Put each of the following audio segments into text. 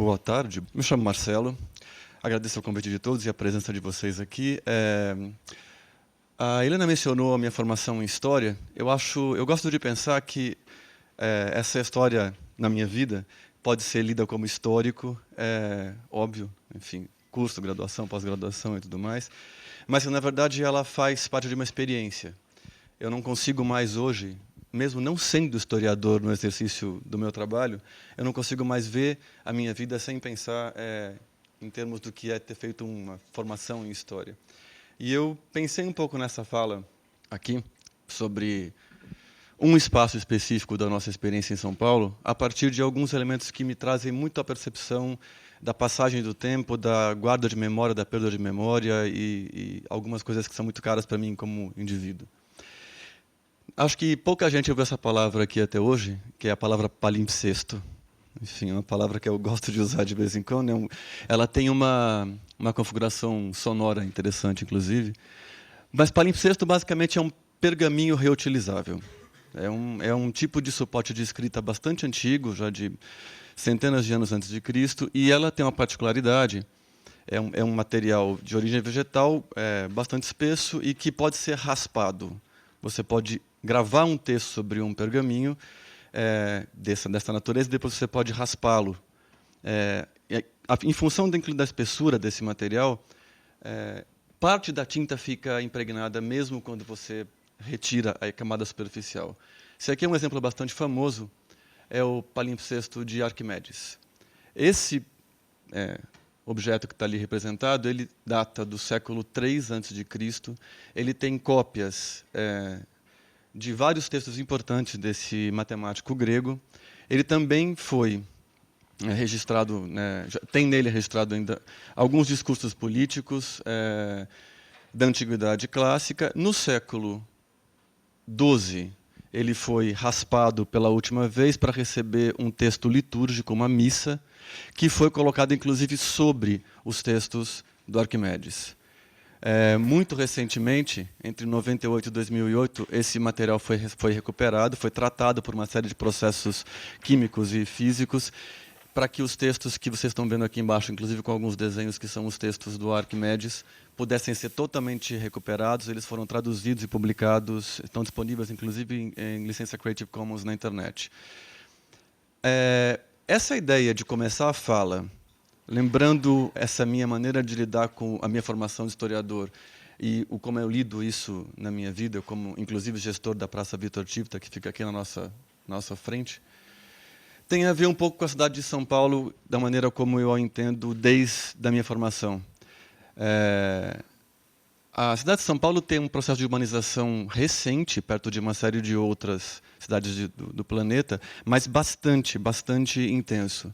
Boa tarde, me chamo Marcelo, agradeço o convite de todos e a presença de vocês aqui. A Helena mencionou a minha formação em História. Eu gosto de pensar que essa história na minha vida pode ser lida como histórico, óbvio, enfim, curso, graduação, pós-graduação e tudo mais, mas que, na verdade, ela faz parte de uma experiência. Eu não consigo mais hoje, mesmo não sendo historiador no exercício do meu trabalho, eu não consigo mais ver a minha vida sem pensar em termos do que é ter feito uma formação em História. E eu pensei um pouco nessa fala aqui sobre um espaço específico da nossa experiência em São Paulo, a partir de alguns elementos que me trazem muito a percepção da passagem do tempo, da guarda de memória, da perda de memória e algumas coisas que são muito caras para mim como indivíduo. Acho que pouca gente ouviu essa palavra aqui até hoje, que é a palavra palimpsesto. Enfim, é uma palavra que eu gosto de usar de vez em quando. Ela tem uma configuração sonora interessante, inclusive. Mas palimpsesto, basicamente, é um pergaminho reutilizável. É um tipo de suporte de escrita bastante antigo, já de centenas de anos antes de Cristo, e ela tem uma particularidade. É um material de origem vegetal, bastante espesso e que pode ser raspado. Você pode gravar um texto sobre um pergaminho dessa natureza e depois você pode raspá-lo. Em função da espessura desse material, parte da tinta fica impregnada mesmo quando você retira a camada superficial. Esse aqui é um exemplo bastante famoso, é o palimpsesto de Arquimedes. Esse objeto que está ali representado, ele data do século III a.C. Ele tem cópias de vários textos importantes desse matemático grego. Ele também foi registrado, tem nele registrado ainda alguns discursos políticos da Antiguidade Clássica. No século XII, ele foi raspado pela última vez para receber um texto litúrgico, uma missa, que foi colocado, inclusive, sobre os textos do Arquimedes. Muito recentemente, entre 98 e 2008, esse material foi recuperado, foi tratado por uma série de processos químicos e físicos, para que os textos que vocês estão vendo aqui embaixo, inclusive com alguns desenhos que são os textos do Arquimedes, pudessem ser totalmente recuperados. Eles foram traduzidos e publicados, estão disponíveis, inclusive, em licença Creative Commons na internet. Essa ideia de começar a fala, lembrando essa minha maneira de lidar com a minha formação de historiador e como eu lido isso na minha vida, como, inclusive, gestor da Praça Vitor Tivita, que fica aqui na nossa frente, tem a ver um pouco com a cidade de São Paulo, da maneira como eu a entendo desde a minha formação. A cidade de São Paulo tem um processo de urbanização recente, perto de uma série de outras cidades do planeta, mas bastante intenso.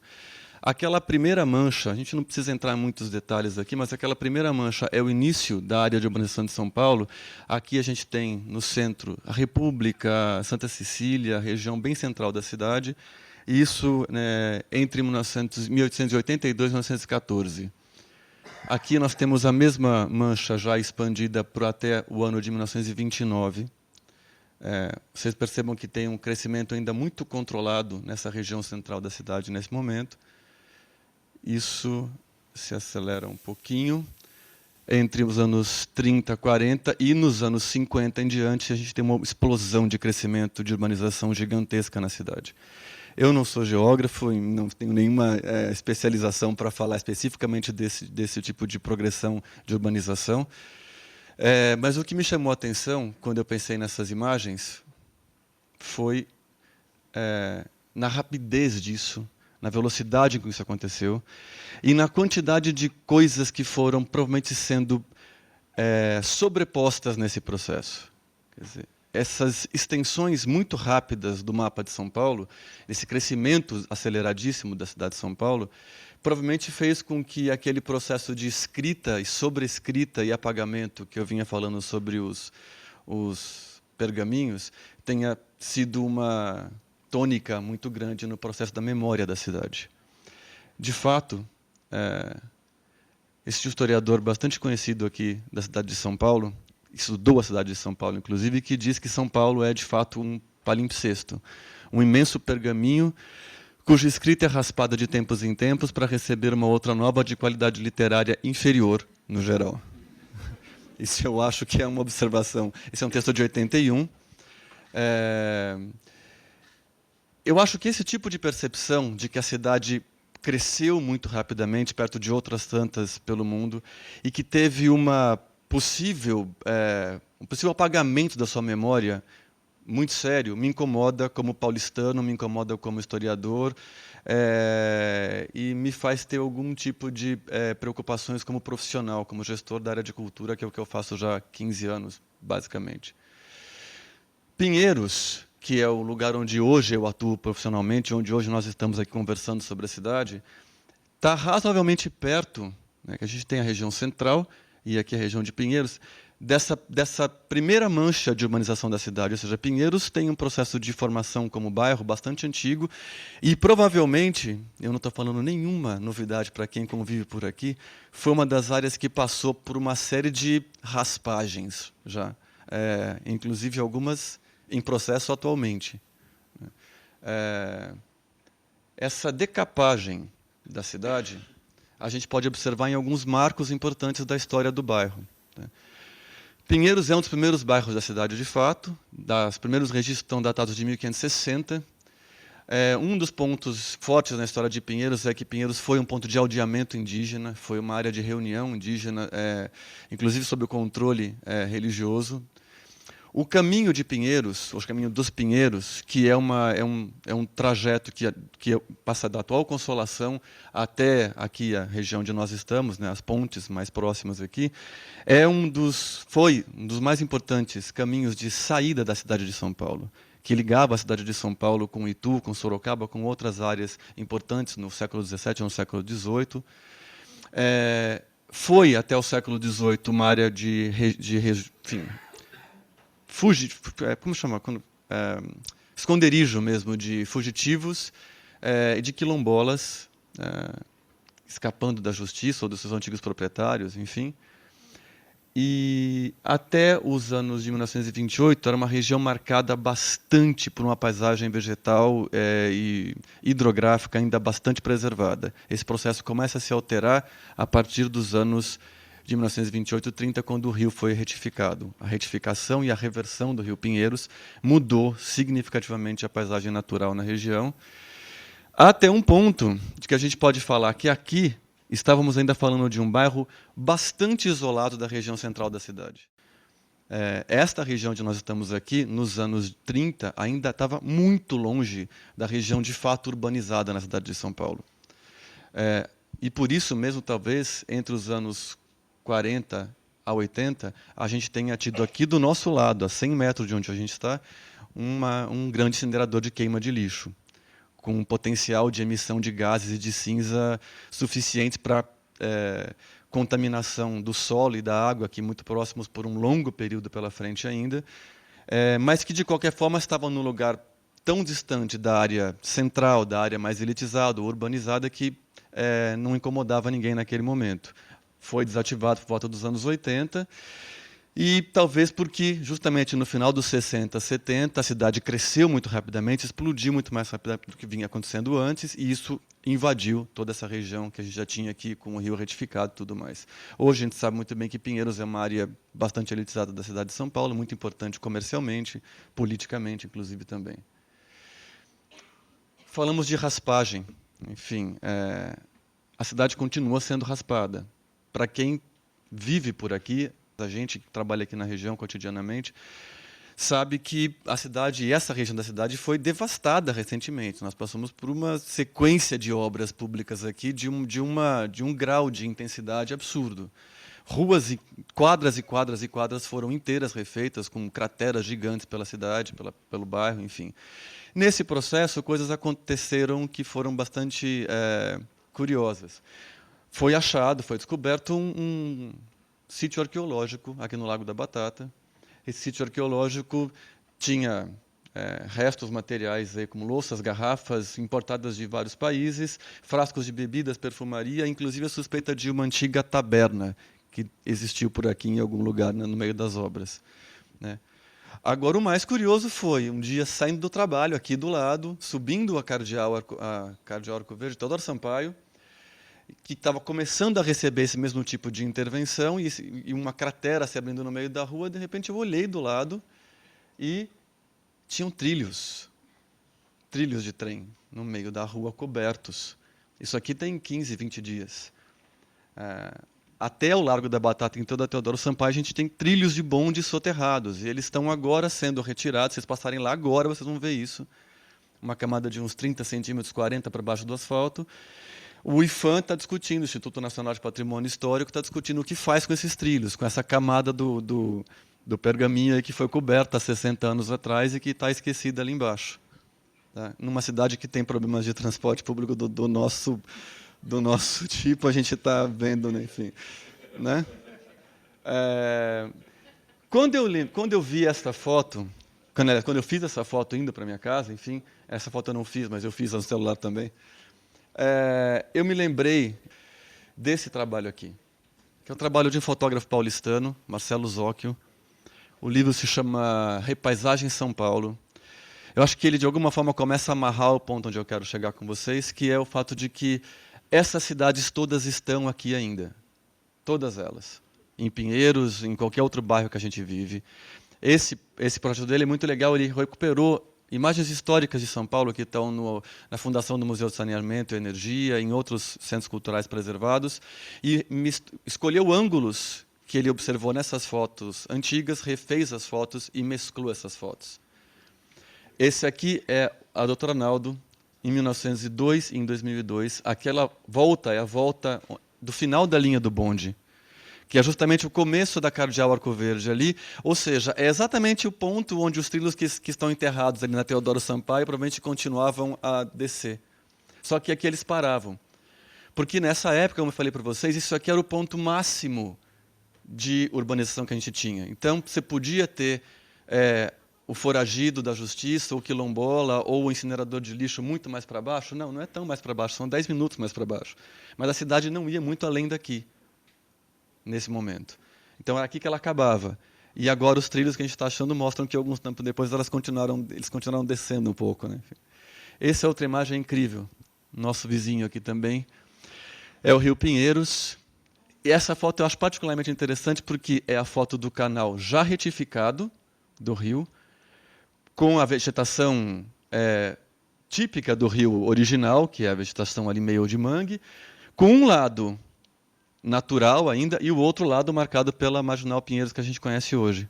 Aquela primeira mancha, a gente não precisa entrar em muitos detalhes aqui, mas aquela primeira mancha é o início da área de urbanização de São Paulo. Aqui a gente tem, no centro, a República, Santa Cecília, a região bem central da cidade, isso entre 1882 e 1914. Aqui nós temos a mesma mancha já expandida por até o ano de 1929. Vocês percebam que tem um crescimento ainda muito controlado nessa região central da cidade nesse momento. Isso se acelera um pouquinho. Entre os anos 30, 40 e nos anos 50 em diante, a gente tem uma explosão de crescimento, de urbanização gigantesca na cidade. Eu não sou geógrafo e não tenho nenhuma especialização para falar especificamente desse tipo de progressão de urbanização. Mas o que me chamou a atenção quando eu pensei nessas imagens foi na rapidez disso, na velocidade com que isso aconteceu e na quantidade de coisas que foram provavelmente sendo sobrepostas nesse processo. Quer dizer, essas extensões muito rápidas do mapa de São Paulo, esse crescimento aceleradíssimo da cidade de São Paulo, provavelmente fez com que aquele processo de escrita e sobrescrita e apagamento que eu vinha falando sobre os pergaminhos tenha sido uma tônica muito grande no processo da memória da cidade. De fato, esse historiador bastante conhecido aqui da cidade de São Paulo, estudou a cidade de São Paulo, inclusive, que diz que São Paulo é, de fato, um palimpsesto, um imenso pergaminho cuja escrita é raspada de tempos em tempos para receber uma outra nova de qualidade literária inferior, no geral. Isso eu acho que é uma observação. Esse é um texto de 81. Eu acho que esse tipo de percepção de que a cidade cresceu muito rapidamente perto de outras tantas pelo mundo e que teve um possível apagamento da sua memória muito sério, me incomoda como paulistano, me incomoda como historiador, e me faz ter algum tipo de preocupações como profissional, como gestor da área de cultura, que é o que eu faço já há 15 anos, basicamente. Pinheiros, que é o lugar onde hoje eu atuo profissionalmente, onde hoje nós estamos aqui conversando sobre a cidade, está razoavelmente perto, né, que a gente tem a região central e aqui a região de Pinheiros, dessa primeira mancha de urbanização da cidade. Ou seja, Pinheiros tem um processo de formação como bairro bastante antigo e provavelmente, eu não estou falando nenhuma novidade para quem convive por aqui, foi uma das áreas que passou por uma série de raspagens já, inclusive algumas em processo atualmente. Essa decapagem da cidade a gente pode observar em alguns marcos importantes da história do bairro. Pinheiros é um dos primeiros bairros da cidade, de fato. Os primeiros registros estão datados de 1560. Um dos pontos fortes na história de Pinheiros é que Pinheiros foi um ponto de aldeamento indígena, foi uma área de reunião indígena, inclusive sob o controle religioso. O caminho de Pinheiros, o caminho dos Pinheiros, que é um trajeto que passa da atual Consolação até aqui a região onde nós estamos, né, as pontes mais próximas aqui, foi um dos mais importantes caminhos de saída da cidade de São Paulo, que ligava a cidade de São Paulo com Itu, com Sorocaba, com outras áreas importantes no século XVII ou no século XVIII. Foi até o século XVIII uma área enfim, como chama? Esconderijo mesmo de fugitivos e de quilombolas, escapando da justiça ou dos seus antigos proprietários, enfim. E até os anos de 1928 era uma região marcada bastante por uma paisagem vegetal e hidrográfica ainda bastante preservada. Esse processo começa a se alterar a partir dos anos de 1928 e 30, quando o rio foi retificado. A retificação e a reversão do rio Pinheiros mudou significativamente a paisagem natural na região, até um ponto de que a gente pode falar que aqui estávamos ainda falando de um bairro bastante isolado da região central da cidade. Esta região onde nós estamos aqui, nos anos 30, ainda estava muito longe da região de fato urbanizada na cidade de São Paulo. E por isso mesmo, talvez, entre os anos 40 a 80, a gente tenha tido aqui do nosso lado, a 100 metros de onde a gente está, um grande incinerador de queima de lixo, com um potencial de emissão de gases e de cinza suficientes para contaminação do solo e da água, aqui muito próximos por um longo período pela frente ainda, mas que, de qualquer forma, estavam num lugar tão distante da área central, da área mais elitizada, urbanizada, que não incomodava ninguém naquele momento. Foi desativado por volta dos anos 80, e talvez porque, justamente no final dos 60, 70, a cidade cresceu muito rapidamente, explodiu muito mais rapidamente do que vinha acontecendo antes, e isso invadiu toda essa região que a gente já tinha aqui, com o rio retificado e tudo mais. Hoje a gente sabe muito bem que Pinheiros é uma área bastante elitizada da cidade de São Paulo, muito importante comercialmente, politicamente, inclusive, também. Falamos de raspagem. Enfim, a cidade continua sendo raspada. Para quem vive por aqui, a gente que trabalha aqui na região cotidianamente, sabe que a cidade, e essa região da cidade, foi devastada recentemente. Nós passamos por uma sequência de obras públicas aqui de um grau de intensidade absurdo. Ruas e quadras e quadras foram inteiras refeitas, com crateras gigantes pela cidade, pelo bairro, enfim. Nesse processo, coisas aconteceram que foram bastante curiosas. Foi descoberto um sítio arqueológico aqui no Lago da Batata. Esse sítio arqueológico tinha restos materiais aí, como louças, garrafas importadas de vários países, frascos de bebidas, perfumaria, inclusive a suspeita de uma antiga taberna que existiu por aqui em algum lugar, né, no meio das obras, né? Agora, o mais curioso foi, um dia saindo do trabalho, aqui do lado, subindo a Cardeal Arco Verde, Teodoro Sampaio, que estava começando a receber esse mesmo tipo de intervenção e uma cratera se abrindo no meio da rua. De repente, eu olhei do lado e tinham trilhos de trem no meio da rua cobertos. Isso aqui tem 15, 20 dias. Até o Largo da Batata, em toda a Teodoro Sampaio, a gente tem trilhos de bonde soterrados. E eles estão agora sendo retirados. Se vocês passarem lá agora, vocês vão ver isso. Uma camada de uns 30 centímetros, 40 para baixo do asfalto. O IPHAN está discutindo, o Instituto Nacional de Patrimônio Histórico está discutindo o que faz com esses trilhos, com essa camada do pergaminho aí que foi coberta há 60 anos atrás e que está esquecida ali embaixo. Tá? Numa cidade que tem problemas de transporte público do nosso tipo, a gente está vendo, né? Enfim. Né? Quando eu vi essa foto, quando eu fiz essa foto indo para minha casa, enfim, essa foto eu não fiz, mas eu fiz no celular também, eu me lembrei desse trabalho aqui, que é o trabalho de um fotógrafo paulistano, Marcelo Zóquio. O livro se chama Repaisagem São Paulo. Eu acho que ele, de alguma forma, começa a amarrar o ponto onde eu quero chegar com vocês, que é o fato de que essas cidades todas estão aqui ainda. Todas elas. Em Pinheiros, em qualquer outro bairro que a gente vive. Esse projeto dele é muito legal, ele recuperou imagens históricas de São Paulo que estão na fundação do Museu de Saneamento e Energia, em outros centros culturais preservados, e escolheu ângulos que ele observou nessas fotos antigas, refez as fotos e mesclou essas fotos. Esse aqui é a Doutor Arnaldo, em 1902 e em 2002. Aquela volta é a volta do final da linha do bonde, que é justamente o começo da Cardeal Arco Verde ali, ou seja, é exatamente o ponto onde os trilhos que estão enterrados ali na Teodoro Sampaio provavelmente continuavam a descer. Só que aqui eles paravam. Porque nessa época, como eu falei para vocês, isso aqui era o ponto máximo de urbanização que a gente tinha. Então, você podia ter o foragido da justiça, ou o quilombola, ou o incinerador de lixo muito mais para baixo. Não, não é tão mais para baixo, são 10 minutos mais para baixo. Mas a cidade não ia muito além daqui, nesse momento. Então, era aqui que ela acabava. E agora os trilhos que a gente está achando mostram que alguns tempos depois eles continuaram descendo um pouco. Né? Essa é outra imagem incrível. Nosso vizinho aqui também. É o Rio Pinheiros. E essa foto eu acho particularmente interessante porque é a foto do canal já retificado do rio, com a vegetação típica do rio original, que é a vegetação ali meio de mangue, com um lado natural ainda e o outro lado marcado pela Marginal Pinheiros que a gente conhece hoje.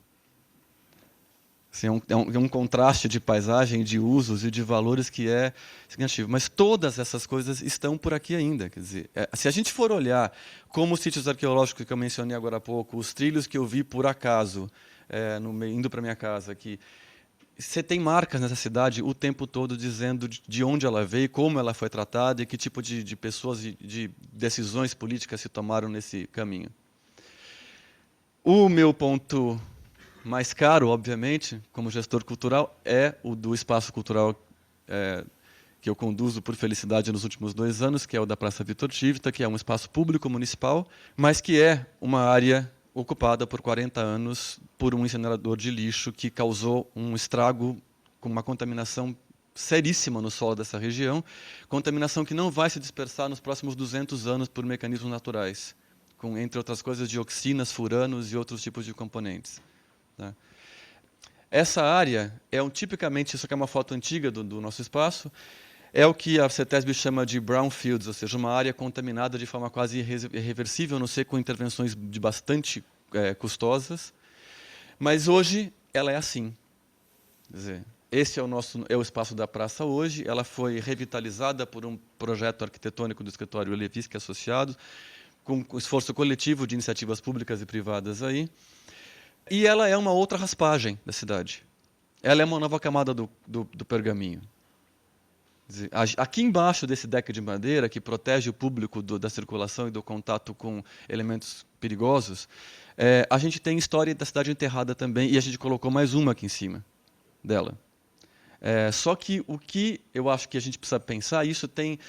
Assim, é um contraste de paisagem, de usos e de valores que é significativo. Mas todas essas coisas estão por aqui ainda. Quer dizer, se a gente for olhar como os sítios arqueológicos que eu mencionei agora há pouco, os trilhos que eu vi por acaso, indo para minha casa aqui, você tem marcas nessa cidade o tempo todo dizendo de onde ela veio, como ela foi tratada e que tipo de pessoas e de decisões políticas se tomaram nesse caminho. O meu ponto mais caro, obviamente, como gestor cultural, é o do espaço cultural que eu conduzo por felicidade nos últimos 2 anos, que é o da Praça Vitor Tivita, que é um espaço público municipal, mas que é uma área ocupada por 40 anos por um incinerador de lixo que causou um estrago com uma contaminação seríssima no solo dessa região, contaminação que não vai se dispersar nos próximos 200 anos por mecanismos naturais, com, entre outras coisas, dioxinas, furanos e outros tipos de componentes. Tá? Essa área tipicamente, isso aqui é uma foto antiga do nosso espaço, é o que a CETESB chama de brownfields, ou seja, uma área contaminada de forma quase irreversível, a não ser com intervenções de bastante custosas. Mas hoje ela é assim. Quer dizer, esse é o espaço da praça hoje. Ela foi revitalizada por um projeto arquitetônico do escritório Levinsky Associados, com esforço coletivo de iniciativas públicas e privadas aí. E ela é uma outra raspagem da cidade. Ela é uma nova camada do pergaminho. Aqui embaixo desse deck de madeira, que protege o público da circulação e do contato com elementos perigosos, a gente tem história da cidade enterrada também, e a gente colocou mais uma aqui em cima dela. Só que o que eu acho que a gente precisa pensar, isso tem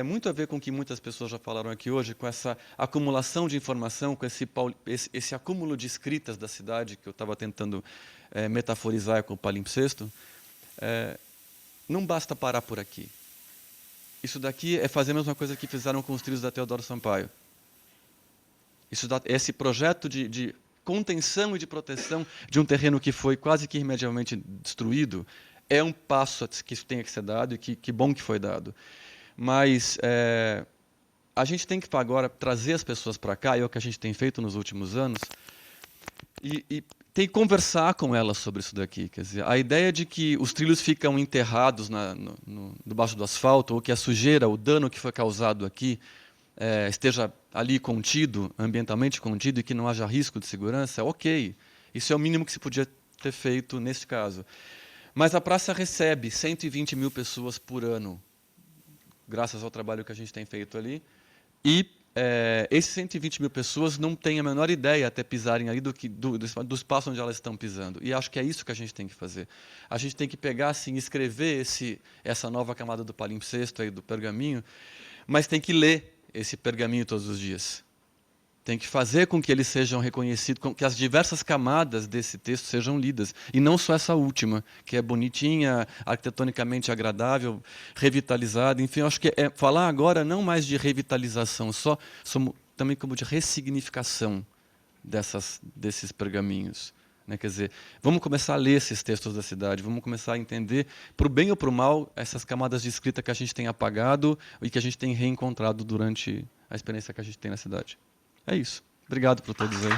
muito a ver com o que muitas pessoas já falaram aqui hoje, com essa acumulação de informação, com esse acúmulo de escritas da cidade, que eu estava tentando metaforizar com o palimpsesto. Não basta parar por aqui. Isso daqui é fazer a mesma coisa que fizeram com os trilhos da Teodoro Sampaio. Esse projeto de contenção e de proteção de um terreno que foi quase que irremediavelmente destruído é um passo que tem que ser dado e que bom que foi dado. Mas a gente tem que agora trazer as pessoas para cá, e é o que a gente tem feito nos últimos anos, e tem que conversar com elas sobre isso daqui. Quer dizer, a ideia de que os trilhos ficam enterrados debaixo do asfalto, ou que a sujeira, o dano que foi causado aqui, esteja ali contido, ambientalmente contido, e que não haja risco de segurança, ok. Isso é o mínimo que se podia ter feito nesse caso. Mas a praça recebe 120 mil pessoas por ano, graças ao trabalho que a gente tem feito ali, e esses 120 mil pessoas não têm a menor ideia, até pisarem ali, do espaço onde elas estão pisando. E acho que é isso que a gente tem que fazer. A gente tem que pegar, assim, escrever essa nova camada do palimpsesto, aí, do pergaminho, mas tem que ler esse pergaminho todos os dias. Tem que fazer com que eles sejam reconhecidos, com que as diversas camadas desse texto sejam lidas. E não só essa última, que é bonitinha, arquitetonicamente agradável, revitalizada. Enfim, eu acho que falar agora não mais de revitalização, também como de ressignificação desses pergaminhos. Né? Quer dizer, vamos começar a ler esses textos da cidade, vamos começar a entender, para o bem ou para o mal, essas camadas de escrita que a gente tem apagado e que a gente tem reencontrado durante a experiência que a gente tem na cidade. É isso. Obrigado por todos aí.